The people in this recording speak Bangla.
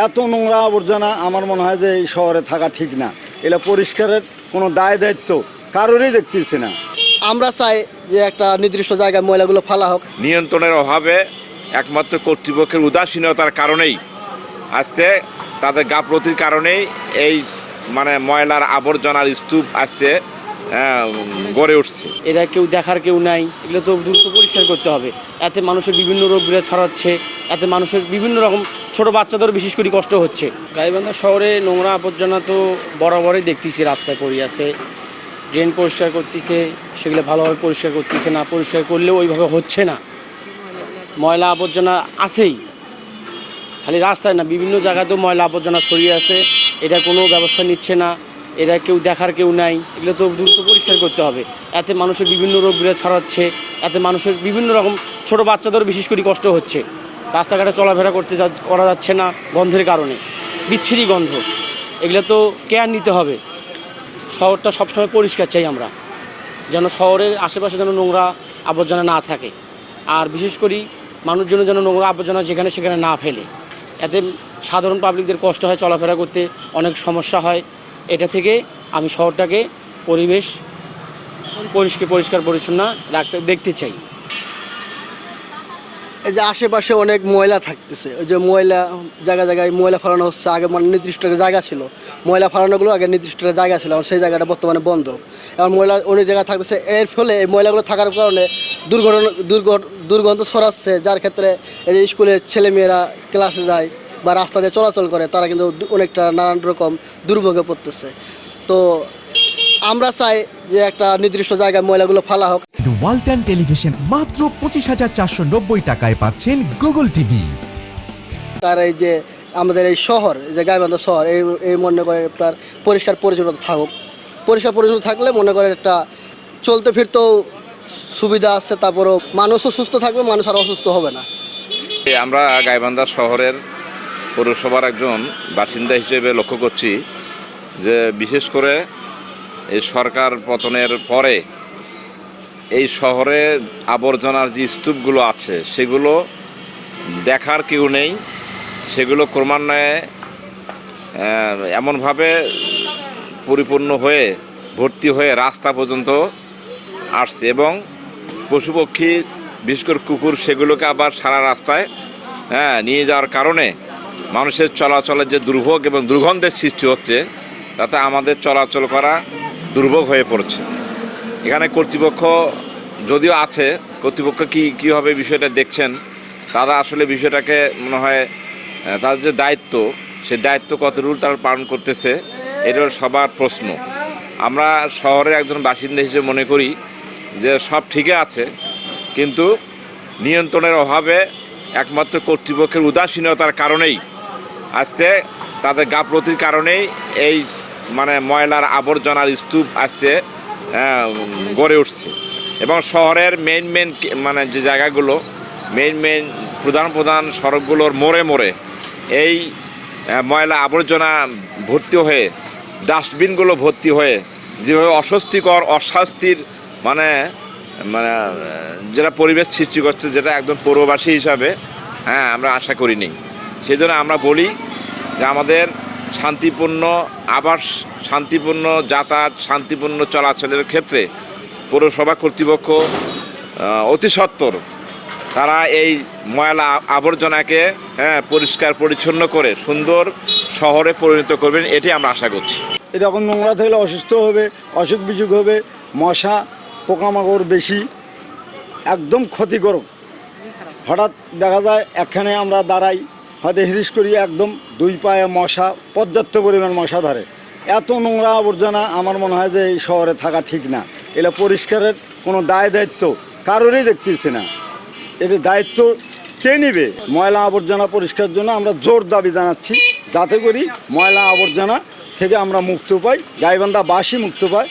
এত নোংরা আবর্জনা আমার মনে হয় যে এই শহরে থাকা ঠিক না। এটা পরিষ্কারের কোনো দায় দায়িত্ব কারোরই দেখতেছি না। আমরা চাই যে একটা নির্দিষ্ট জায়গায় ময়লাগুলো ফেলা হোক। নিয়ন্ত্রণের অভাবে একমাত্র কর্তৃপক্ষের উদাসীনতার কারণেই আজকে তাদের গাফলতির কারণেই এই ময়লার আবর্জনার স্তূপ আজকে গড়ে উঠছে। এরা কেউ দেখার কেউ নাই, এগুলো তো দ্রুত পরিষ্কার করতে হবে। এতে মানুষের বিভিন্ন রোগগুলো ছড়াচ্ছে, এতে মানুষের বিভিন্ন রকম ছোট বাচ্চাদের বিশেষ করে কষ্ট হচ্ছে। গাইবান্ধা শহরে নোংরা আবর্জনা তো বরাবরই দেখতেছি, রাস্তায় পড়ে আছে, ড্রেন পরিষ্কার করতেছে, সেগুলো ভালোভাবে পরিষ্কার করতেছে না, পরিষ্কার করলেও ওইভাবে হচ্ছে না। ময়লা আবর্জনা আছেই, খালি রাস্তায় না, বিভিন্ন জায়গাতেও ময়লা আবর্জনা ছড়িয়ে আছে, এটা কোনো ব্যবস্থা নিচ্ছে না। এরা কেউ দেখার কেউ নাই, এগুলো তো দ্রুত পরিষ্কার করতে হবে। এতে মানুষের বিভিন্ন রোগগুলো ছড়াচ্ছে, এতে মানুষের বিভিন্ন রকম ছোট বাচ্চাদের বিশেষ করে কষ্ট হচ্ছে। রাস্তাঘাটে চলাফেরা করা যাচ্ছে না গন্ধের কারণে, বিচ্ছিরি গন্ধ। এগুলো তো কেয়ার নিতে হবে। শহরটা সবসময় পরিষ্কার চাই আমরা, যেন শহরের আশেপাশে যেন নোংরা আবর্জনা না থাকে। আর বিশেষ করে মানুষজন যেন নোংরা আবর্জনা যেখানে সেখানে না ফেলে। এতে সাধারণ পাবলিকদের কষ্ট হয়, চলাফেরা করতে অনেক সমস্যা হয়। এটা থেকে আমি শহরটাকে পরিষ্কার পরিচ্ছন্ন দেখতে চাই। এই যে আশেপাশে অনেক ময়লা থাকতেছে, ওই যে ময়লা জায়গায় ময়লা ফেলানো হচ্ছে। আগে নির্দিষ্ট একটা জায়গা ছিল, ময়লা ফেলানোগুলো আগে নির্দিষ্ট একটা জায়গা ছিল, এবং সেই জায়গাটা বর্তমানে বন্ধ। এবং ময়লা অনেক জায়গায় থাকতেছে, এর ফলে এই ময়লাগুলো থাকার কারণে দুর্গন্ধ ছড়াচ্ছে, যার ক্ষেত্রে এই যে স্কুলের ছেলেমেয়েরা ক্লাসে যায় বা রাস্তা দিয়ে চলাচল করে, তারা কিন্তু অনেকটা নানান রকম দুর্ভোগে পড়তেছে। তো আমরা চাই যে একটা নির্দিষ্ট জায়গায় ময়লাগুলো ফেলা হোক। ওয়ালটন টেলিভিশন মাত্র 25,490 টাকায় পাচ্ছেন গুগল টিভি। তার এই যে আমাদের এই শহর, যে গাইবান্ধা শহর, এই মনে করে আপনার পরিষ্কার পরিচ্ছন্নতা থাকুক। পরিষ্কার পরিচ্ছন্ন থাকলে মনে করেন একটা চলতে ফিরতেও সুবিধা আছে, তারপরও মানুষও সুস্থ থাকবে, মানুষ আর অসুস্থ হবে না। আমরা গাইবান্ধা শহরের পৌরসভার একজন বাসিন্দা হিসেবে লক্ষ্য করছি যে বিশেষ করে এই সরকার পতনের পরে এই শহরে আবর্জনার যে স্তূপগুলো আছে সেগুলো দেখার কেউ নেই। সেগুলো ক্রমান্বয়ে এমনভাবে পরিপূর্ণ হয়ে ভর্তি হয়ে রাস্তা পর্যন্ত আসছে, এবং পশুপক্ষী বিশেষ করে কুকুর সেগুলোকে আবার সারা রাস্তায় নিয়ে যাওয়ার কারণে মানুষের চলাচলের যে দুর্ভোগ এবং দুর্গন্ধের সৃষ্টি হচ্ছে, তাতে আমাদের চলাচল করা দুর্ভোগ হয়ে পড়ছে। এখানে কর্তৃপক্ষ যদিও আছে, কর্তৃপক্ষ কীভাবে বিষয়টা দেখছেন, তারা আসলে বিষয়টাকে মনে হয় তাদের যে দায়িত্ব, সেই দায়িত্ব কতটুকু তারা পালন করতেছে, এটার সবার প্রশ্ন। আমরা শহরের একজন বাসিন্দা হিসেবে মনে করি যে সব ঠিকই আছে, কিন্তু নিয়ন্ত্রণের অভাবে একমাত্র কর্তৃপক্ষের উদাসীনতার কারণেই আজকে তাদের গাফলতির কারণেই এই ময়লার আবর্জনার স্তূপ আজকে গড়ে উঠছে। এবং শহরের মেইন যে জায়গাগুলো, মেইন প্রধান সড়কগুলোর মোড়ে এই ময়লা আবর্জনা ভর্তি হয়ে, ডাস্টবিনগুলো ভর্তি হয়ে যেভাবে অস্বস্তিকর অস্বাস্থ্যের যেটা পরিবেশ সৃষ্টি করছে, যেটা একদম পৌরবাসী হিসাবে আমরা আশা করিনি। সেই জন্য আমরা বলি যে আমাদের শান্তিপূর্ণ আবাস, শান্তিপূর্ণ যাতায়াত, শান্তিপূর্ণ চলাচলের ক্ষেত্রে পৌরসভা কর্তৃপক্ষ অতি সত্বর তারা এই ময়লা আবর্জনাকে পরিষ্কার পরিচ্ছন্ন করে সুন্দর শহরে পরিণত করবেন, এটি আমরা আশা করছি। এরকম নোংরা থাকলে অসুস্থ হবে, অসুখ বিসুখ হবে, মশা পোকামাকড় বেশি, একদম ক্ষতিকারক। হঠাৎ দেখা যায় একখানে আমরা দাঁড়াই, হয়তো হিরিস করি, একদম দুই পায়ে মশা, পর্যাপ্ত পরিমাণ মশা ধরে। এত নোংরা আবর্জনা আমার মনে হয় যে এই শহরে থাকা ঠিক না। এটা পরিষ্কারের কোনো দায় দায়িত্ব কারোরই দেখতেছি না। এর দায়িত্ব কে নেবে? ময়লা আবর্জনা পরিষ্কারের জন্য আমরা জোর দাবি জানাচ্ছি, যাতে করি ময়লা আবর্জনা থেকে আমরা মুক্ত পাই, গাইবান্ধাবাসী মুক্ত পায়।